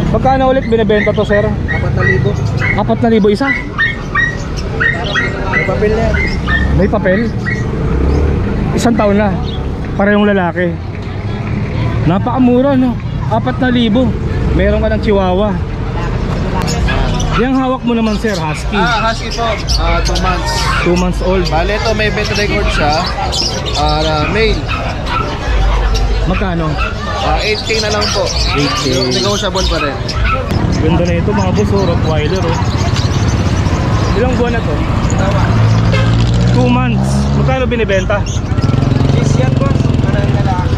Magkano ulit binibenta to, sir? 4,000. 4,000 isa? May papel na yan. May papel? Isang taon na. Parehong lalaki. Napakamura, no? 4,000. Meron ka ng Chihuahua. Yang hawak mo naman, sir, Husky. Husky po. 2 months. 2 months old. Bale, ito may vet record siya. Male. Magkano? 8K na lang po. 8K. Negotiable pa rin. Ganda na ito, mga boss, oh. Rottweiler, oh. Ilang buwan na to? 2 months. Magkano binibenta? Yes, yan boss. Ano yung lalaki?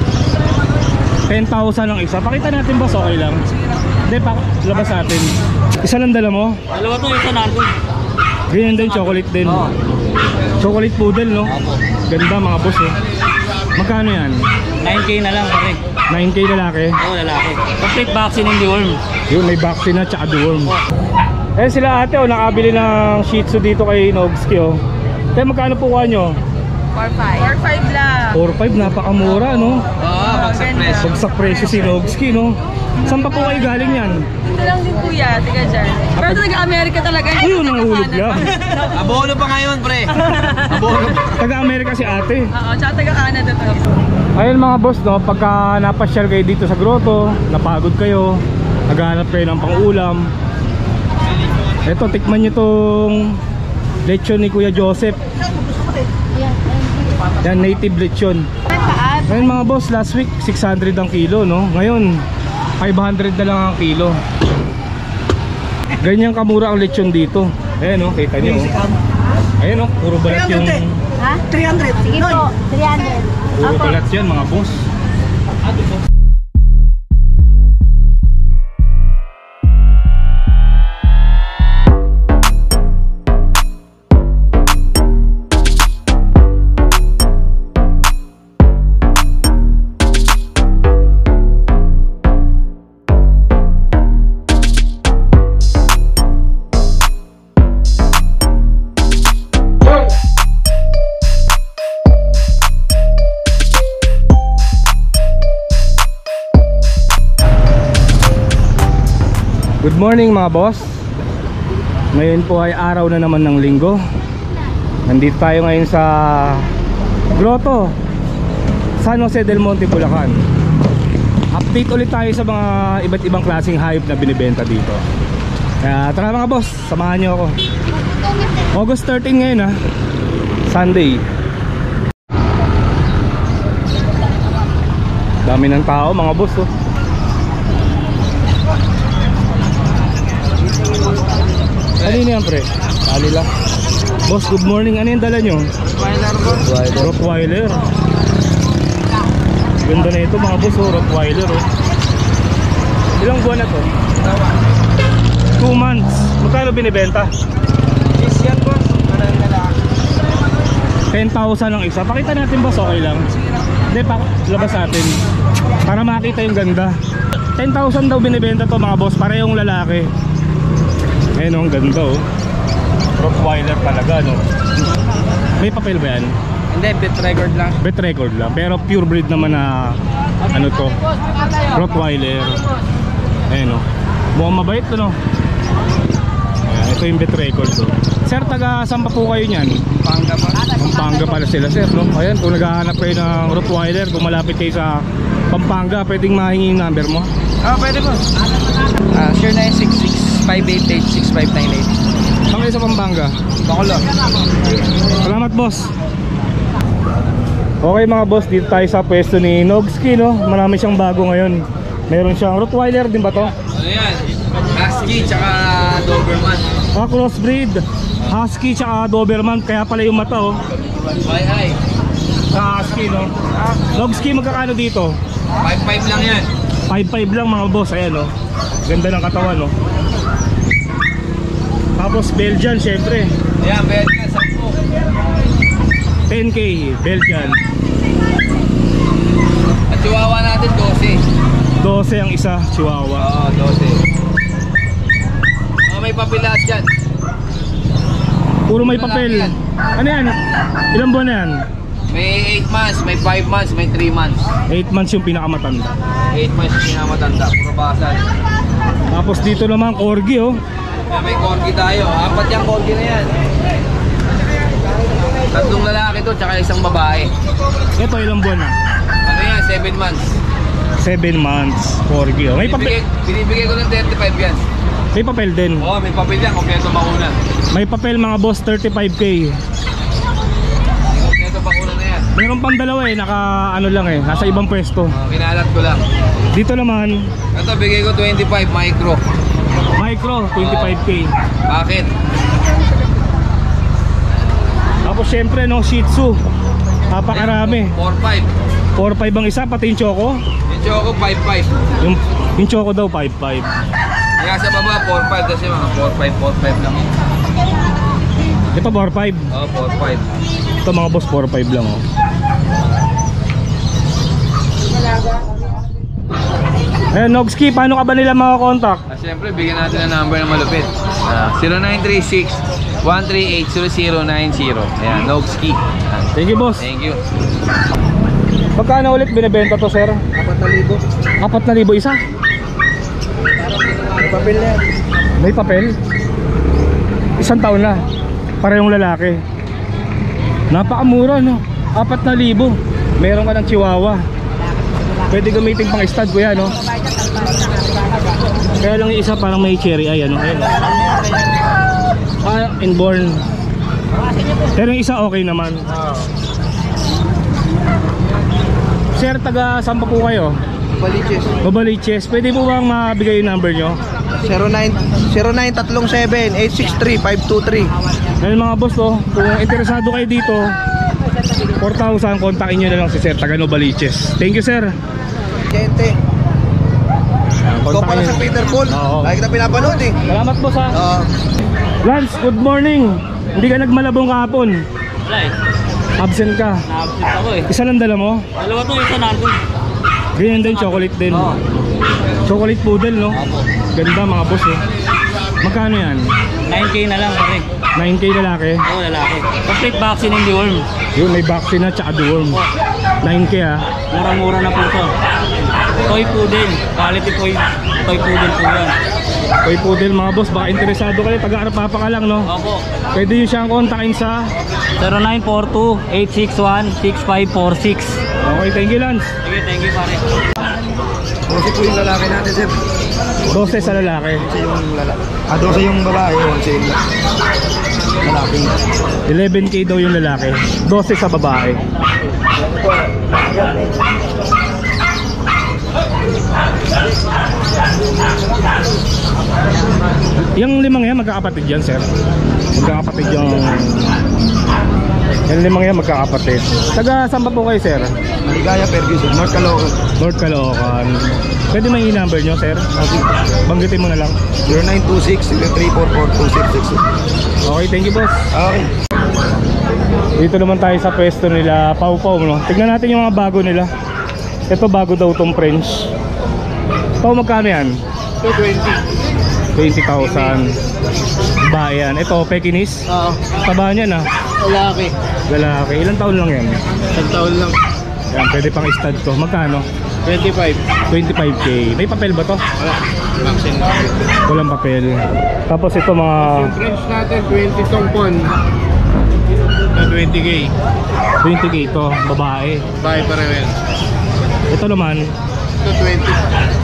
10,000 ang isa. Pakita natin, boss, okay lang. Hindi, labas natin. Isa lang dala mo? Dalawa to, isa nandun. Ganyan din, chocolate din. Oo. Chocolate poodle, no? Ganda, mga boss, eh. Magkano yan? 9K na lang, pare. 9K lalaki. Oo, lalaki. Complete vaccine in the worm. Yun, may vaccine na tsaka deworm. Eh sila ate, oh, nakabili ng Shih Tzu dito kay Nogski, oh. Kaya magkano po kuha nyo? 4,500. 4,500 lang. 4,500, napakamura, no? Oo, bagsak presyo. Bagsak presyo si Nogski, no? Saan pa po kayo galing yan? Ito lang din kuya, tiga dyan. Pero taga-Amerika talaga. Ayun, nangahulog lang. Abono pa ngayon, pre. Abono. Taga-Amerika si ate. Oo, tsaka taga-Canada to. Ayun mga boss, no? Pagka napasyal kayo dito sa grotto, napagod kayo, naghahanap kayo ng pang-ulam, eto, tikman nyo tong lechon ni Kuya Joseph. Yan, native lechon. Ngayon mga boss, last week 600 ang kilo, no? Ngayon 500 na lang ang kilo. Ganyan kamura ang lechon dito. Ayan, no? Kita nyo, oh. Ayan, no? Puro balat yung... Ha? 300. Sige po, 300. Puro balat yan mga boss. Good morning mga boss. Ngayon po ay araw na naman ng linggo. Nandito tayo ngayon sa Grotto, San Jose del Monte, Bulacan. Update ulit tayo sa mga iba't ibang klaseng hayop na binibenta dito. Kaya tara mga boss, samahan nyo ako. August 13 ngayon, ha, Sunday. Dami ng tao mga boss, oh. Kanina yan, pre? Alila. Boss, good morning. Ano yung dala nyo? Rottweiler. Ganda na ito mga boss, oh. Rottweiler, oh. Ilang buwan na to? 2 months. Magkano binibenta? Yes, yan boss. Ano yung lalaki? 10,000 ang isa. Pakita natin, boss, okay lang. Hindi, labas natin para makita yung ganda. 10,000 daw binibenta to mga boss. Parehong lalaki. Ayun, ang ganda, oh. Rottweiler talaga, no? May papel ba yan? Hindi, vet record lang. Bet record lang. Pero pure breed naman na ano to, Rottweiler. Ayun, oh. Mukhang mabait to, no? Ayan, ito yung bet record, oh. Sir, taga saan pa po kayo nyan? Pampanga pa. Pampanga pala sila, sir, no? Ayan, kung naghahanap kayo ng Rottweiler, kung malapit kayo sa Pampanga, pwedeng mahingi yung number mo? Pwede po. 0966-588-6598. Saan kayo sa Pampanga? Bacolod. Salamat, boss. Okay mga boss, dito tayo sa pwesto ni Nogski, no? Marami siyang bago ngayon. Meron siyang Rottweiler din ba to? Ano yan? Husky tsaka Doberman. Crossbreed, Husky tsaka Doberman. Kaya pala yung mata, oh. Ay. Sa Husky, no? Nogski, magkakano dito? 5-5 lang yan. 5-5 lang mga boss, ayan, oh. Ganda ng katawan, no? Tapos Belgian, syempre. Ayan, Belgian, 10. 10K, Belgian. At Chihuahua natin, 12. 12 ang isa, Chihuahua. Oo, 12. May papilat dyan. Puro may papel. Ano yan? Ilang buwan na yan? May 8 months, may 5 months, may 3 months. 8 months yung pinakamatanda. 8 months yung pinamatanda, puro basal. Tapos dito naman corgi oh. May corgi tayo. 4 yung corgi na yan. 3 lalaki to, tsaka isang babae. Ito ilang buwan na? Ano yan? 7 months. 7 months corgi oh. May papel, Binibigay ko ng 35 yan. may papel din. Oo, may papel yan. Kompleto bakuna. May papel mga boss, 35k. Kompleto bakuna na yan. Meron pang dalawa eh, naka ano lang eh, nasa ibang pwesto. Kinalat ko lang. Dito naman, Ito, bigay ko 25 micro. micro, 25k. Bakit? Tapos syempre no, Shih Tzu. Napakarami. 4-5. 4-5 ang isa, pati yung choco. Yung choco, 5-5. Yung choco daw, 5-5. Kaya sa baba, 4-5. Kasi mga 4-5 lang. Ito 4-5. Oo, 4-5. Ito mga boss, 4-5 lang oh. Eh, Nogski, paano ka ba nila makakontakt? Siyempre, bigyan natin ng number ng malupit. 0936-138-0090. Ayan, Nogski. Thank you boss. Thank you. Pagkano ulit binibenta to sir? 4,000. 4,000 isa? Papel na. May papel? Isang taon na. Parehong lalaki. Napakamura no? 4,000. Meron ka ng chihuahua. Pwede gamitin pang stud kuya no? Kaya lang yung isa parang may cherry eye ano? Ayan, inborn. Pero yung isa okay naman. Sir, taga saan pa po kayo? Baliches. Babaliches. Pwede po bang mabigay yung number nyo? 0937-863-523. Ngayon mga boss oh, kung interesado kayo dito 4,000, kontakin nyo na lang si Sir taga Novaliches. Thank you sir. Gente. Ikaw pala sa Peter Paul. Oo. Lagi kita pinapanood eh. Salamat boss ha. Oo. Lance, good morning. Hindi ka nagmalabong kahapon. Wala eh. Absent ka. Na-absent ako eh. Isa lang dala mo? Dalawa to, isa nandun. Ganyan din, chocolate din. Oo. Chocolate poodle no? Ganda mga boss eh. Magkano yan? 9K na lang pare. 9k lalaki. Oo, lalaki. Complete vaccine and deworm. Yun, may vaccine na tsaka deworm. 9k ah. Mura-mura na po ito. Toy poodle. Quality toy poodle po yan. Toy poodle mga boss, baka interesado kayo, taga-Arapapa ka lang no? Opo. Pwede nyo siyang kontakin sa 0942-861-6546. okay, thank you Lance. Sige, thank you pare. Kasi po yung lalaki natin, sir. 12 sa lalaki. 12 yung babae. 11 yung lalaki. 11k daw yung lalaki, 12 sa babae. Yung limang yan magkakapatid yan sir. Magkakapatid yung limang yan magkakapatid. Taga saan pa po kayo sir? Maligaya, Ferguson, North Caloocan. North Caloocan. Pwede may i-number nyo sir? Banggitin mo na lang. 0926-344-2666. Okay, thank you boss. Okay. Dito naman tayo sa pwesto nila Pau Pau no? Tignan natin yung mga bago nila. Ito bago daw tong French. Pau, magkano yan? 20,000. Ba yan. Ito Pekinese. Oo. Taba niya na. Lalaki. Lalaki. Ilang taon lang yan? 10 taon lang. Yan, pwede pang stud to. Magkano? 25. 25k. May papel ba to? Wala. Vaccine na. Walang papel. Tapos ito mga French natin, 20 tongpon. Na 20k. 20k to, babae. Bahay pa rin. Ito naman Ito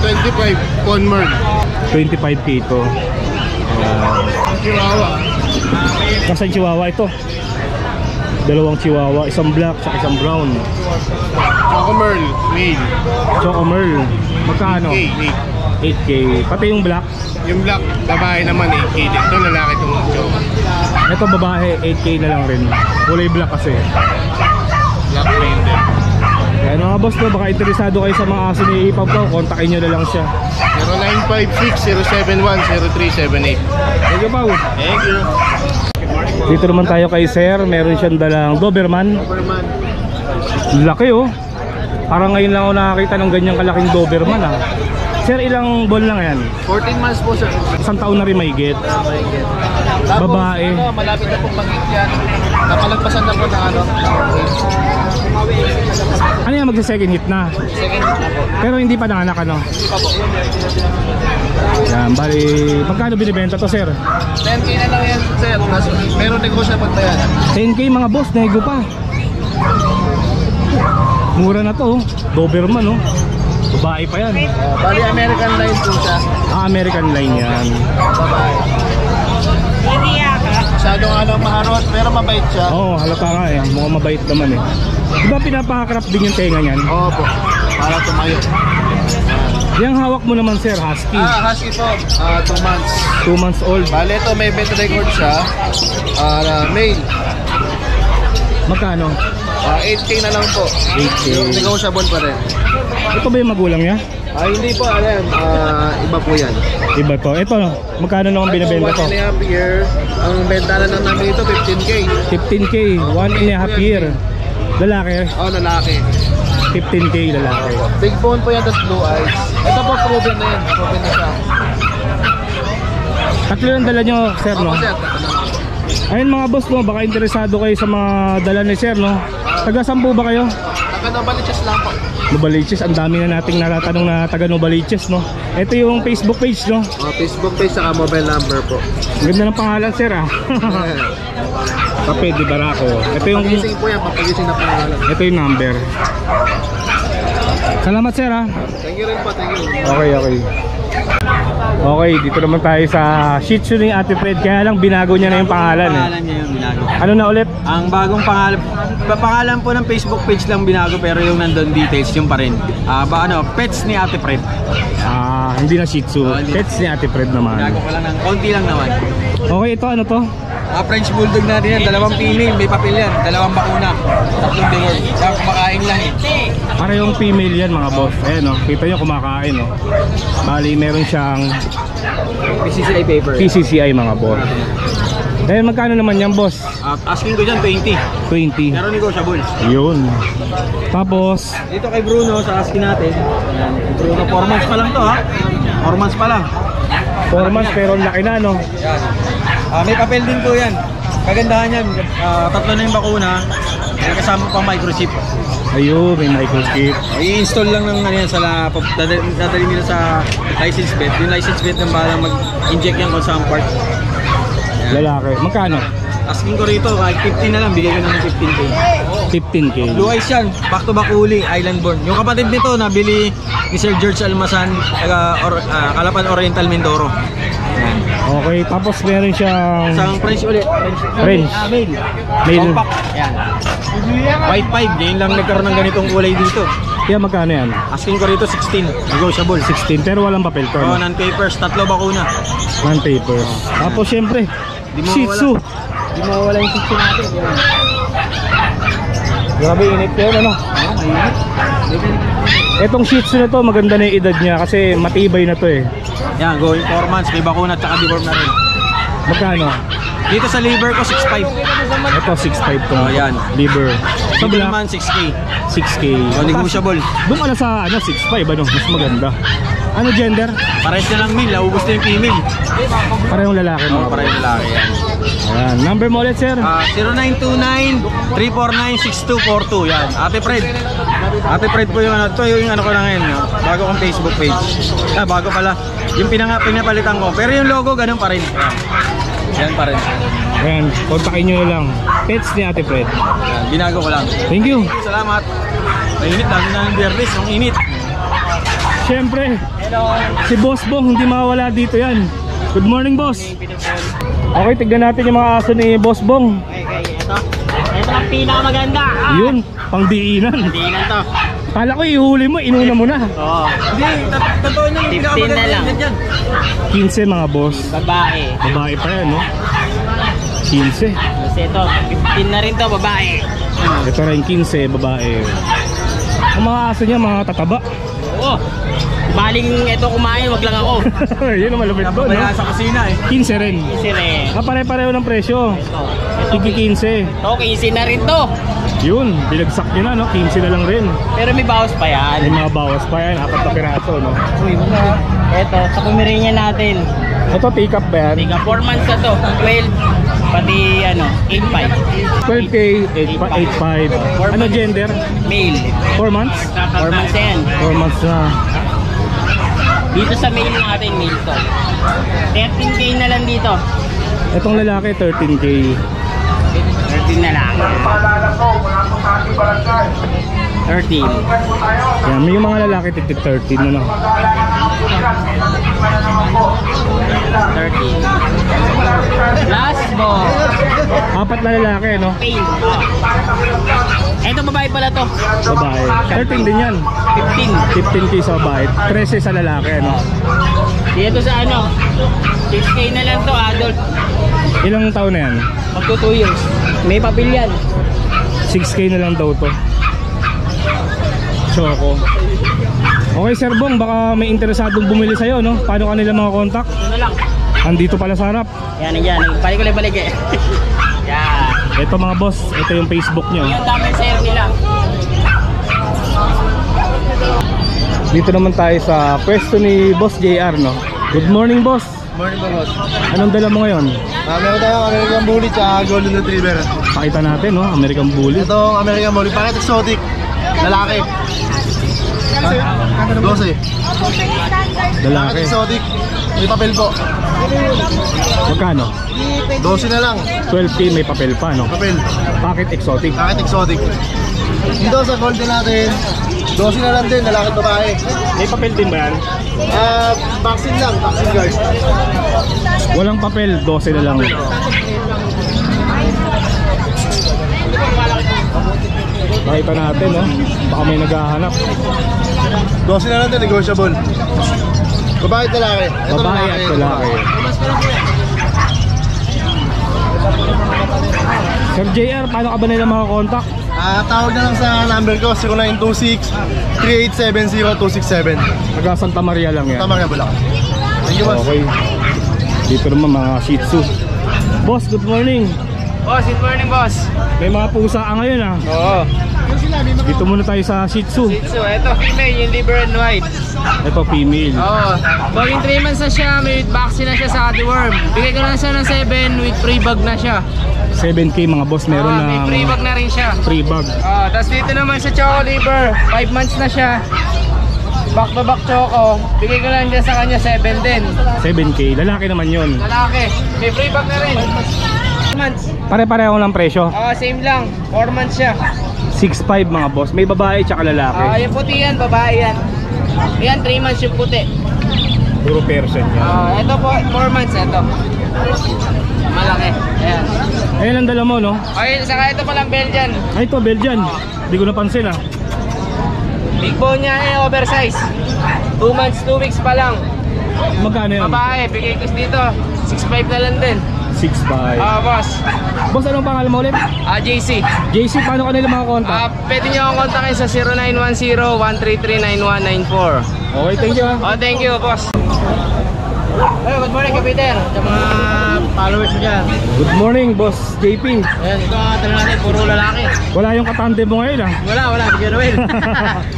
25. Conmer. 25k to. Chihuahua. Nasaan chihuahua ito? Dalawang chihuahua, isang black at isang brown. Chocomerl. Male. Choco Merl. Magkano? 8k. Pati yung black. Yung black, babae naman 8k. Ito lalaki itong choco. Ito babae, 8k na lang rin. Kulay black kasi. Black male din. Kaya mga boss no, baka interesado kayo sa mga aso ni Ipaw Pau, kontakin nyo na lang siya. 0956-071-0378. Thank you Pau. Thank you. Dito naman tayo kay Sir, meron siyang dalang Doberman. Laki oh. Parang ngayon lang ako nakakita ng ganyang kalaking Doberman ah. Sir, ilang buwan lang yan? 14 months po, sir. Isang taon na rin may get. Tapos, Babae. malapit na pong mag-hit yan. Nakalagpasan na po ng ano. Ano yan, magsa-second hit na? Second hit na po. Pero hindi pa nanganak ano? Hindi pa po. Yan, Bali, magkano binibenta to, sir? 10K na lang yan, sir. Meron negosyable pa yan. 10K mga boss, nego pa. Mura na to, Doberman, oh. Babae pa yan. Bali, American line po siya. American line yan. Babae. Masyadong maharot, pero mabait siya. Oo, halata nga eh. Mukhang mabait naman eh. Diba pinapakakrap din yung tenga niyan? Oo po. Para tumayo. Yung hawak mo naman, sir, husky. Husky po. 2 months. 2 months old. Bali, ito may vet record siya. Male. Magkano? 8K na lang po. 8K. Negotiable pa rin. Ito ba yung magulang niya? Hindi po, alam. Iba po yan. Iba to. Ito, magkano naman binibenta to? 1.5 year. Ang benta na lang namin ito, 15K. 15K, 1.5 year. Lalaki, Lalaki. 15K lalaki. Big bone po yan, tas blue eyes. Ito po, proven na yan. Proven na siya. Tatlo yung dala nyo, sir, no? Sir, tatlo. Ayun mga boss mo, baka interesado kayo sa mga dala ni sir, no? Taga saan po ba kayo? Nakadabaliches lang po. Novaliches, ang dami na nating natatanong na taga Novaliches, no? Ito yung Facebook page, no? Facebook page saka mobile number po. Ganda ng pangalan, sir, ah. Pape de Barako. Ito yung Papagising po yan, papagising na pangalan. ito yung number. Salamat, sir, ah. Thank you rin po, thank you. Okay. Okay, dito naman tayo sa Shih Tzu ni Ate Fred. Kaya lang binago niya na yung pangalan, eh. Pangalan niya yung binago. Ano na ulit? Ang bagong pangalan po ng Facebook page lang binago, pero yung nandun details yung pa rin. Pets ni Ate Fred. Hindi na Shih Tzu. Pets ni Ate Fred naman. Binago ko lang ng konti lang naman. Okay, ito ano to? French Bulldog natin yan, 2 female, may papel yan, 2 bakuna, 3 deworm. Kaya kumakain lang eh. Parehong female yan mga boss. Ayan, oh. Kita nyo kumakain, oh. Bali, meron siyang PCCI paper. PCCI mga boss. Eh, magkano naman yan, boss? Asking ko dyan, 20. 20. Pero negotiable. Yun. Tapos, Dito kay Bruno, sa asking natin. Ayan, Bruno, 4 months pa lang to, ha? 4 months pa lang. 4 months pero ang laki na, no? Yan. May papel din po yan. Kagandahan yan, 3 na yung bakuna. May kasama pang microchip. Ayun, may microchip. I-install lang ng yan sa dadali nila sa license vet. Yung license vet ng balang mag-inject yan kung saan part. Yan. Lalaki. Magkano? Asking ko rito, kahit 15 na lang, bigay ko na ng 15K. 15K. Blue eyes yan, back to back uli, island born. Yung kapatid nito, nabili ni Sir George Almasan, Calapan Oriental Mindoro. Yan. Okay, tapos meron siyang Isang French ulit. French. Male. Male. Compact. Yan. White 5, ngayon lang nagkaroon ng ganitong kulay dito. Kaya magkano yan? Asking ko rito 16, negotiable. 16, pero walang papel to. Oh, non-papers, 3 bakuna. Non-papers. Tapos syempre, Di mo Shih Tzu. Di mo wala yung sitio natin. Yan. Grabe, init yun, ano? Oh, mainit. Etong Shih Tzu na to, maganda na yung edad niya kasi matibay na to, eh. Yan, going 4 months, may bakuna at saka deworm na rin. Magkano? Dito sa liver ko, 6.5. Ito, 6.5 to. Oh, yan. Liver. Sa Dito black, naman, 6K. 6K. Oh, negotiable. Doon ka na sa, 6.5, ano? Mas maganda. Ano gender? Pares na lang male, naubos na yung female. Parehong lalaki mo. Oh, pares lalaki yan. Ayan. Number mo ulit, sir? 0929-349-6242. Yan. Ate Fred. Ate Fred po yung ano. Ito yung ano ko na ngayon. No? Bago kong Facebook page. Bago pala. Yung pinapalitan ko. Pero yung logo, ganun pa rin. Yan pa rin. Ayan. Kontakin nyo na lang. Pets ni Ate Fred. Yan. Binago ko lang. Thank you. Salamat. Mainit. Lagi na ng Biyernes. Ang init. Siyempre, si Boss Bong, hindi mawala dito yan. Good morning, boss. Okay, tignan natin yung mga aso ni Boss Bong. Ito ang pinakamaganda. Yun, pangdiinan. Diinan to. Kala ko ihuli mo, inuna mo na. Oo. Hindi. Totoo nyo. 15 na lang. 15 mga boss. Babae. Babae pa yan, no? 15. Kasi ito, 15 na rin to, babae. Ito rin 15, babae. Ang mga aso niya, mga tataba. Oo. Baling ito kumain, wag lang ako. Yun ang malapit doon, no? Kaya sa kusina eh. 15 rin. Kasi rin. Pare-pareho ng presyo. Tigi 15. Ito, 15 na rin to. Yun, binagsak nyo na, no? 15 na lang rin. Pero may bawas pa May yan. mga bawas pa yan, 4 na piraso, no? Ito, sa Pomeranian natin. Ito, take up ba yan? Tiga 4 months na to. 12. Pati 8.5. 12K, 8.5. Ano gender? Male. 4 months? 4 months na yan. 4 months na. Dito sa mail natin, mail to. 13K na lang dito. Itong lalaki 13K. 13 na lang. 13. Yan, may yung mga lalaki tigtig 13 na no. 13. Last ball. Apat na lalaki no. Pain. Ito babae pala to. Babae. 13 din yan. 15. 15K sa babae. 13 sa lalaki no. Dito sa ano, 6K na lang to, adult. Ilang taon na yan? Magto 2 years. May papel yan. 6K na lang daw to. Choco. Okay Sir Bong, baka may interesadong bumili sa'yo no? Paano kanila mga contact? Ito na lang. Andito pala sa harap. Yan, yan. Balik eh. Yan. Ito mga boss, ito yung Facebook nyo. Yan dami share nila. Dito naman tayo sa pwesto ni Boss JR no. Good morning boss. Morning po, boss. Anong dala mo ngayon? Meron tayong American Bully at Golden Retriever. Pakita natin no, American Bully. Itong American Bully, bakit exotic? Lalaki. 12. Lalaki. Exotic. May papel po. Magkano? 12 na lang. 12K may papel pa no. Papel. Bakit exotic? Bakit exotic? Dito sa Golden natin, 12 na lang din, lalaki at babae. May papel din ba yan? Vaccine lang, vaccine guard. Walang papel, 12 na lang. Pakita natin no. Baka may naghahanap. 12 na lang din, negotiable. Babae at lalaki. Ito Babae at lalaki. Sir JR, paano ka ba nila makakontakt? Tawag na lang sa number ko, 0926-3870-267. Taga Santa Maria lang yan. Tama nga, Bulacan. Thank you, boss. Okay. Dito naman mga Shih Tzu. Boss, good morning. Boss, good morning, boss. May mga pusa ka ngayon ah. Oo. Dito muna tayo sa Shih Tzu. So, ito female, yung liver and white. Ito female. Oo. Baging 3 months na siya, may vaccine na siya sa deworm. Bigay ko lang siya ng 7 with free bag na siya. 7K mga boss, meron na May free bag na rin siya. free bag. Tapos dito naman sa Choco Liver, 5 months na siya. Back to back Choco. Bigay ko lang dyan sa kanya 7 din. 7K, lalaki naman yun. Lalaki. May free bag na rin. 4 months. Pare-pareho lang presyo. Same lang. 4 months siya. 6'5 mga boss, may babae tsaka lalaki. Yung puti yan, babae yan. Yan, 3 months yung puti. Puro person yan. Ito po, 4 months. Ito. Malaki. Ayan. Ayan ang dala mo no? Okay, saka ito palang Belgian. Ay ito, Belgian. Hindi ko napansin ah. Big bone niya oversize. 2 months, 2 weeks pa lang. Magkano yun? Babae, bigay ko dito. 6'5 na lang din. 6'5. Boss. Boss, anong pangalan mo ulit? JC. JC, paano ka nila makakontak? Pwede nyo akong kontakin sa 0910-133-9194. Okay, thank you ah. Thank you, boss. Hey, good morning, Kapiter. Sa mga followers nyo dyan. Good morning, boss JP. Ayan, ito ang tanong natin, puro lalaki. Wala yung katande mo ngayon ah. Wala, si Kuya Noel.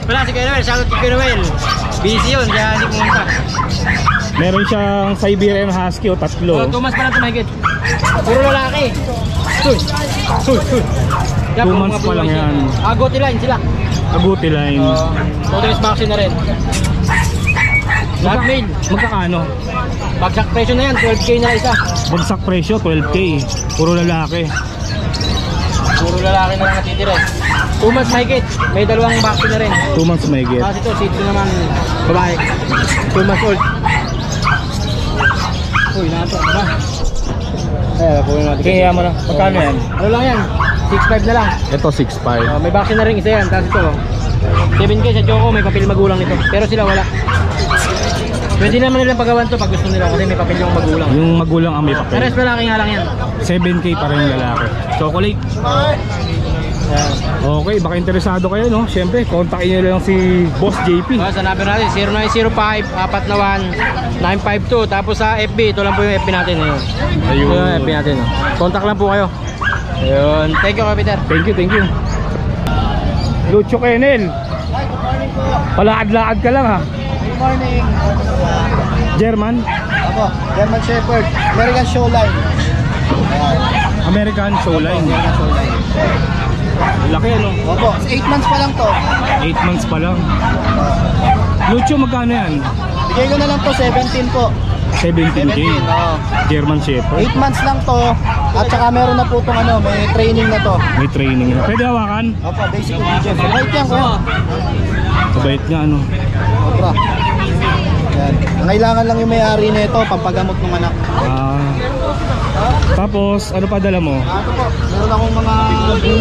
Wala si Kuya Noel, shoutout si Kuya Noel. Busy yun, kaya hindi pumunta. Meron siyang Siberian Husky o 3. 2 months pa lang tumahigit. Puro lalaki. Suy. 2 months pa lang yan. Goty line sila. Aguti line. Totalist vaccine na rin. Lahat mail. Magkakano? Bagsak presyo na yan, 12K na isa. Bagsak presyo, 12K. Puro lalaki. Puro lalaki na lang natitira. 2 months mahigit. May 2 vaccine na rin. 2 months may get. Kasi ito, Shih Tzu naman babae. 2 months old. Uy, nato, diba? Kunin natin. Kaya mo na. Magkano yan? Ano lang yan? 6'5 na lang. Ito 6'5. May vaccine na rin isa yan. Tapos ito, 7K sa Choco, may papel magulang nito. Pero sila wala. Pwede naman nilang pagawan to pag gusto nila kasi may papel yung magulang. Yung magulang ang may papel. Pero lalaki nga lang yan. 7K pa rin yung lalaki. Chocolate. Okay, baka interesado kayo no. Siyempre, kontakin nyo lang si Boss JP. Sa number natin, 0905-491-952. Tapos sa FB, ito lang po yung FB natin. Ayun. Ito yung FB natin. Contact lang po kayo. Ayun. Thank you, Kapiter. Thank you. Lucho Kenel. Palaad-laad ka lang ha. Good morning. German? Ako, German Shepherd. American Showline. American Showline. Laki ano? Opo, 8 months pa lang to. 8 months pa lang. Lucho, magkano yan? bigay ko na lang to 17 po. 17K. 17, oo. German Shepherd. 8 months lang to. At saka meron na po itong ano, may training na to. May training na. Pwede hawakan? Opo, basic obedience. Right yan kuya. Kabait niya ano. Sobra. Yan. Ang kailangan lang yung may-ari nito, pampagamot ng anak. Tapos, ano pa dala mo? Ito po, meron akong mga bully.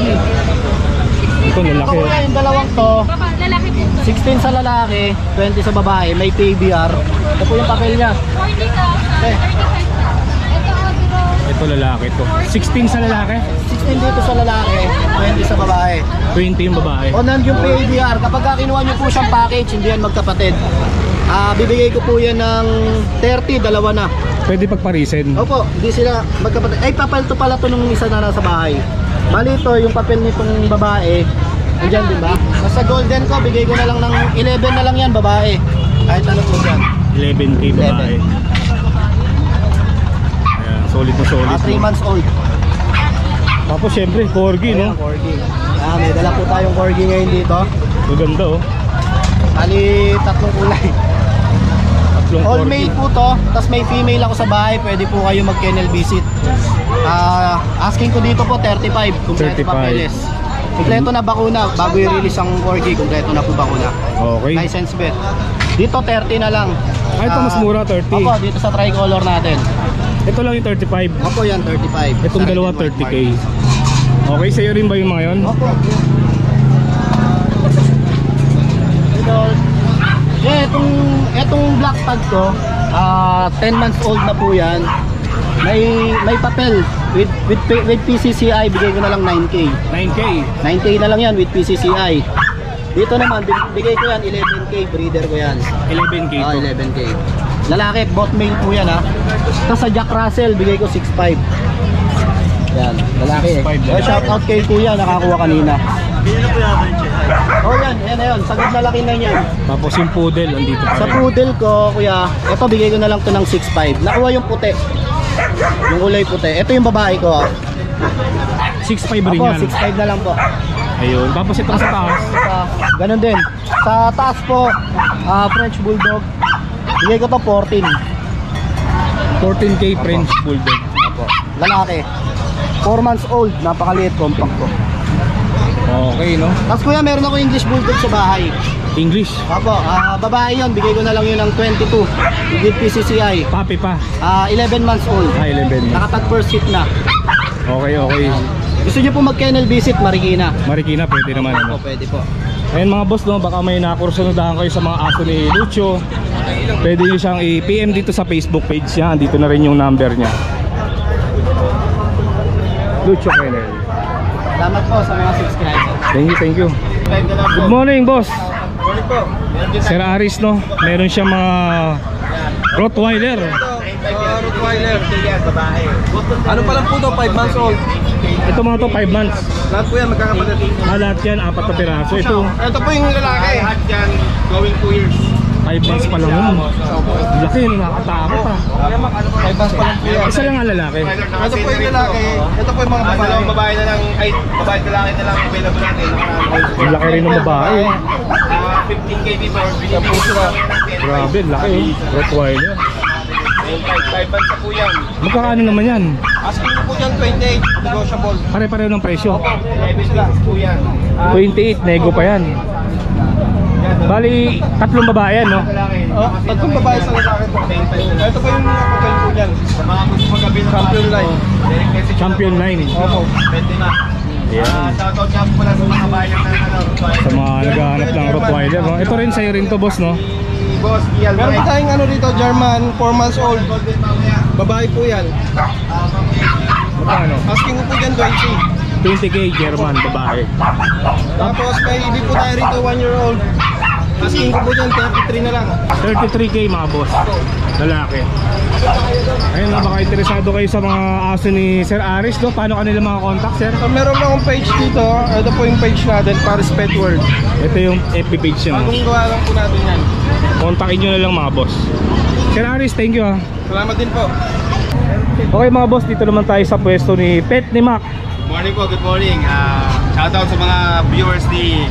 Ito lalaki. Ito kuya, yung dalawang to, 16 sa lalaki, 20 sa babae, may PBR. Ito po yung papel niya. Okay. Ito lalaki to. 16 sa lalaki, 16 dito sa lalaki, 20 sa babae. 20 yung babae. Onan yung PBR, kapag kinuha nyo po siyang package, hindi yan magkapatid. Bibigay ko po yan ng 30, dalawa na. Pwede pagparisin. Opo, hindi sila magkapatid. Ay, papel to pala to nung isa na nasa bahay. Bali ito, yung papel nitong babae, andyan diba? Sa golden ko, bigay ko na lang ng 11 na lang yan, babae. Kahit ano po dyan. 11K babae. Ayan, solid na solid. 3 months old. Tapos syempre, corgi, no? Ayan, corgi. May dala po tayong corgi ngayon dito. Maganda, oh. Bali, tatlong kulay. Tatlong All corgi. male po to, tapos may female ako sa bahay, pwede po kayo mag-kennel visit. Asking ko dito po 35, kumpleto 35. papeles. Kumpleto na bakuna, bago i-release ang corgi, kumpleto na po bakuna. Okay. License bet. Dito 30 na lang. Ay, ito mas mura, 30. Opo, dito sa tricolor natin. Ito lang yung 35. Opo, yan 35. Itong Sa dalawa, red and white 30K. mark. Okay, sa'yo rin ba yung mga yun? Opo. Itong black tag ko, 10 months old na po yan. May papel with PCCI, bigay ko na lang 9K. 9K. 9K na lang yan with PCCI. Dito naman, bigay ko yan 11K, breeder ko yan. 11K to. 11K. Lalaki, both male po yan ha. Tapos sa Jack Russell, bigay ko 6.5. Yan, lalaki. 6'5", lalaki. Shout out kay kuya, nakakuha kanina. Oh yan, yan na yun. Sagad na laki na yan. Tapos yung poodle, andito pa Sa rin. poodle ko, kuya, ito bigay ko na lang to ng 6.5. Nakuha yung puti. Yung kulay puti. Ito yung babae ko. 6'5 rin Ako, yan. 6.5 na lang po. Ayun. Tapos itong sa taas. Ganun din. Sa taas po, French Bulldog. Bigay ko to 14. 14K French Bulldog. Lalaki. 4 months old. Napakaliit, compact ko. Okay, no? Tapos kuya, meron ako English Bulldog sa bahay. English. Apo, babae yun. Bigay ko na lang yun ng 22. With PCCI. Papi pa. 11 months old. 11. Nakapag first hit na. Okay, okay. Gusto nyo po mag-kennel visit, Marikina? Marikina, pwede naman. Ano? Opo, pwede po. Ayun mga boss, no, baka may nakursunodahan kayo sa mga aso ni Lucio. Pwede nyo siyang i-PM dito sa Facebook page niya. Dito na rin yung number niya. Lucio Kennel. Salamat po sa mga subscribers. Thank you. Good morning, boss. Sir Aris, no? Meron siyang mga Rottweiler. Rottweiler. Ano pa lang po to, 5 months old. Ito mga to, 5 months. Lahat po yan, magkakapatid. Lahat yan, 4 na piraso. Ito, Ito po yung lalaki. Lahat yan, going 2 years. 5 months pa lang yun. Laki, nakakatakot ah. 5 months pa lang po yan. Isa lang ang lalaki. Ito po yung lalaki. Ito po yung mga babae. Babae na lang, ay babae at lalaki na lang available natin. Ang laki rin ng babae. 15K before. Binigyan po sila. Grabe, laki oh. Rottweiler. 5 months na po yan. Magkakaano naman yan? Asking po dyan 28, negotiable. Pare-pareho ng presyo. 11 sila po yan. 28, nego pa yan. Bali, 3 babae yan, no? Tatlong babae sa lalaki po. Ito po yung kapatid po dyan. Sa mga gusto magabi ng champion line. Champion line. Opo. Pwede na. Ayan. Shoutout nga po pala sa mga bayan ng Sa mga naghahanap ng Rottweiler, no? Ito rin sa'yo rin to, boss, no? Boss, Kial. Meron tayong ano dito, German, 4 months old. Babae po yan. Magkano? Asking ko po dyan 20. 20K German, babae. Tapos may ibig po tayo rito, 1 year old. Asking ko po dyan 33 na lang. 33K mga boss. Lalaki. Ayun na, baka interesado kayo sa mga aso ni Sir Aris, no? Paano kanila mga contact, sir? So, meron akong page dito. Ito po yung page natin, Paris Pet World. Ito yung FB page niya, no? Bagong gawa lang po natin yan. Kontakin nyo na lang mga boss. Sir Aris, thank you ha. Salamat din po. Okay mga boss, dito naman tayo sa pwesto ni Pet ni Mac. Morning po, good morning. Shoutout sa mga viewers ni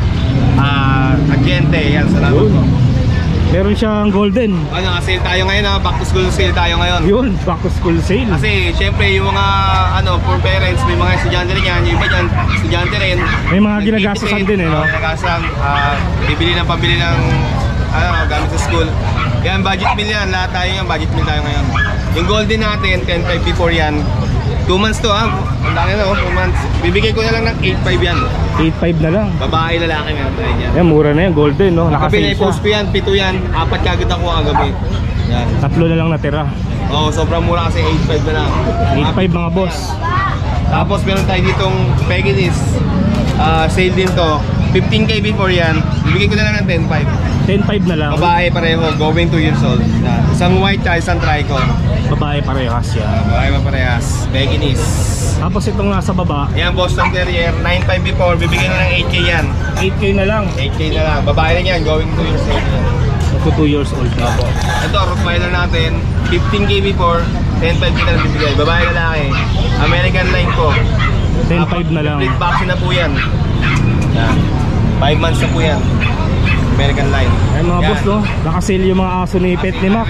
Agente. Yan, salamat po. Meron siyang golden. Sale tayo ngayon ha, back to school sale tayo ngayon. Yun, back to school sale. Kasi syempre yung mga for parents, may mga estudyante rin yan, yung iba dyan, estudyante rin. May mga ginagastosan din no? Ginagastosan, pambili ng gamit sa school. Yan, budget meal yan, lahat tayo yan, budget meal tayo ngayon. Yung golden natin, 10.5 before yan. 2 months to ha, ang laki na 2 months. Bibigay ko na lang ng 8.5 yan. 8.5 na lang. Babae, lalaki, meron tayo yan. Yan, mura na yan, golden no? Nakabi, Nakasale post ko siya. yan, 7 yan, 4 kagad ako kagabi. Yan. 3 na lang natira. Sobrang mura kasi 8.5 na lang. 8.5 mga boss. Tapos meron tayo ditong Pegasus. Sale din to. 15k before yan. Bibigay ko na lang ng 10.5. 10.5 na lang. Babae pareho, going 2 years old. Isang white tsaka isang tricon. Babae parehas yan. Babae pa parehas. Pegasus. Tapos itong nasa baba, Yan, Boston Terrier. 9.5 before. Bibigay na ng 8k yan. 8K na lang. 8k na lang. Babae lang yan, going 2 years old. Ito 2 years old na. Ito, Rottweiler natin. 15k before. 10.5k na lang bibigay. Babae lalaki. American line po. 10.5 na lang. Complete vaccine na po yan. Yan. 5 months na po yan. American line. Ay mga Yan. boss no, nakasale yung mga aso ni Pet ni Mac.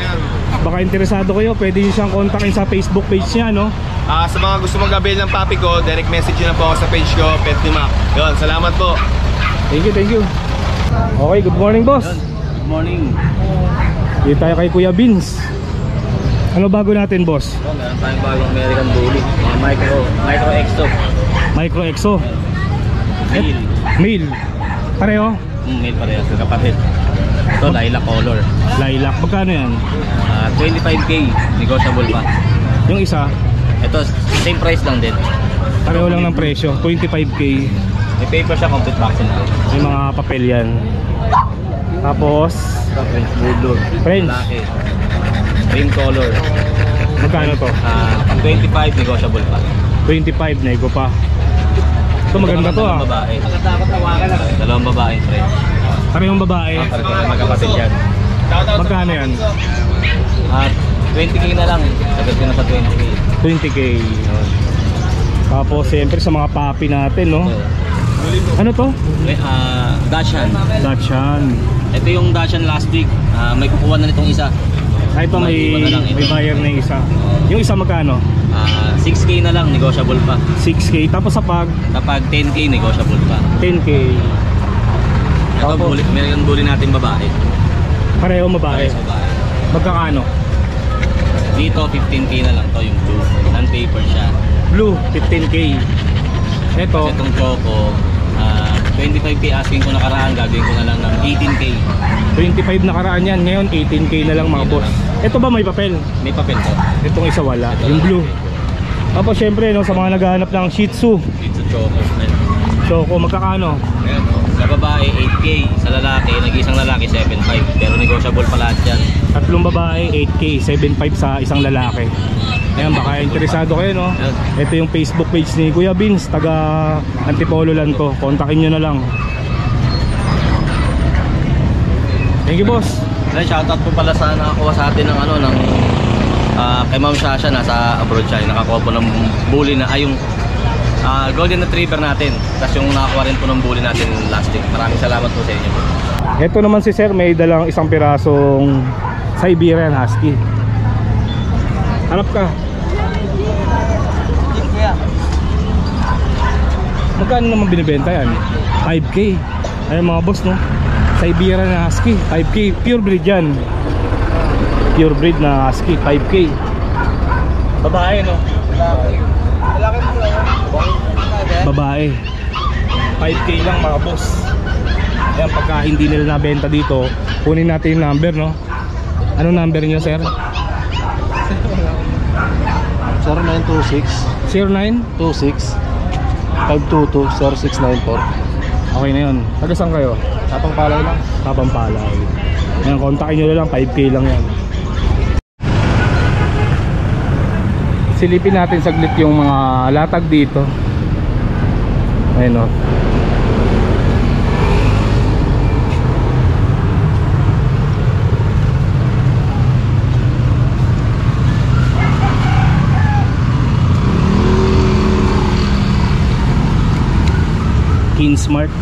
Baka interesado kayo, pwede nyo siyang kontakin sa Facebook page niya no. Sa mga gusto mag-avail ng papi ko, direct message nyo na po ako sa page ko, Pet ni Mac. Yun, salamat po. Thank you. Okay, good morning boss. Good morning. Dito tayo kay Kuya Vince. Ano bago natin boss? Meron tayong bagong American Bully. Mga micro exo. Micro Exo. Male. Male. Pareho? Male parehas. Kapatid. Ito, lilac color. Lilac. Magkano yan? 25k. Negotiable pa. Yung isa, Ito, same price lang din. pareho lang ng presyo. 25k. May paper siya, complete vaccine na. May mga papel yan. Tapos, French Bulldog. French. Lalaki. Cream color. magkano to? 25, negotiable pa. 25, nego pa. Ito maganda to ah. Dalawang babae, French. Parehong babae. Parang magkapatid yan. Magkano yan? At 20k na lang. Sagot ko na sa 20k. 20k. Tapos siyempre sa mga papi natin no. Ano to? Dachshund. Dachshund. Ito yung Dachshund last week. May kukuha na nitong isa. Ito may buyer na yung isa. Yung isa magkano? 6k na lang, negotiable pa. 6k. Tapos sa pag Kapag 10k, negotiable pa. 10k. Ito, Tapos, American Bully natin babae. pareho babae. Parehas babae. Magkakano? Dito, 15k na lang to yung blue. Non-paper siya. Blue 15k. Ito Itong Choco, 25k asking ko nakaraan, gagawin ko na lang ng 18k. 25 nakaraan yan. Ngayon 18k na lang mga boss. Ito ba may papel? May papel to. Itong isa wala. Ito Yung lang. blue. Tapos syempre no, sa mga naghahanap ng Shih Tzu. Dito Choco. So kung magkakano? Ayan, sa babae 8k, sa lalaki, nag-isang lalaki 7.5, pero negotiable pa lahat yan. Tatlong babae 8k, 7.5 sa isang lalaki. Ayan, baka interesado kayo no. Ito yung Facebook page ni Kuya Vince, taga Antipolo lang to. Kontakin nyo na lang. Thank you boss. Then shoutout po pala sa nakakuha sa atin ng kay Ma'am Shasha, nasa abroad siya, nakakuha po ng bully na yung Golden Retriever natin. Tapos yung nakakuha rin po ng bully natin last week. Maraming salamat po sa inyo po. Ito naman si sir, may dalang isang pirasong Siberian Husky. Hanap ka. Magkano naman binibenta yan? 5k. Ayun mga boss no, Siberian Husky 5k, pure breed yan. Pure breed na Husky 5k. Babae no? Babae 5k lang mga boss. Ayan, pagka hindi nila nabenta dito, kunin natin yung number no. Anong number niyo sir? 0926 09? 26 522 0694. Okay na yun. Taga saan kayo? Tapang palay lang. Tapang Palay. Ayan, kontakin nyo na lang, 5k lang yan. Silipin natin saglit yung mga latag dito. Ayun o. Kinsmart.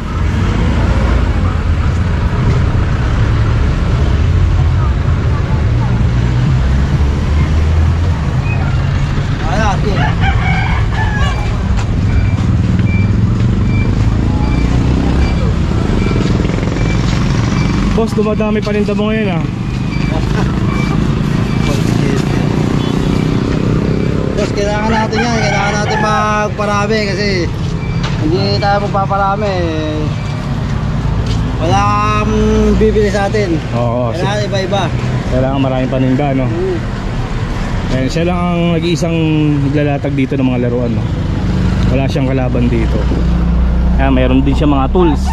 boss, dumadami paninda mo ngayon Boss, kailangan natin yan. Kailangan natin magparami kasi hindi tayo magpaparami. Wala kang bibili sa atin. Oo, Kailangan iba-iba. kailangan maraming paninda, no? Ayan, siya lang ang nag-iisang naglalatag dito ng mga laruan, no? Wala siyang kalaban dito. Ayan, mayroon din siya mga tools.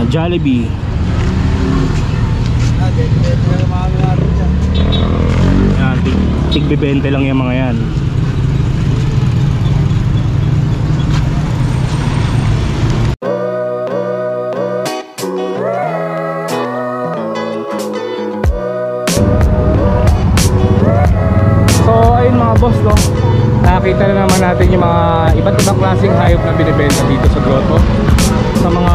Jollibee. Ayan, tig-20 lang yung mga yan. So ayun mga boss, no, nakakita na naman natin yung mga iba't ibang klaseng hayop na binibenta dito sa grotto. Sa mga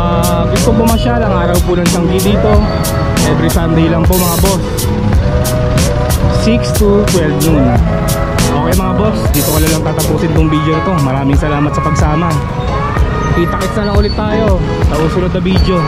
gusto pumasyal, ang araw po ng Tianggi dito every Sunday lang po mga boss, 6 to 12 noon. Okay mga boss, dito ko na lang tatapusin tong video na to. Maraming salamat sa pagsama. Kita-kits na lang ulit tayo sa susunod na video.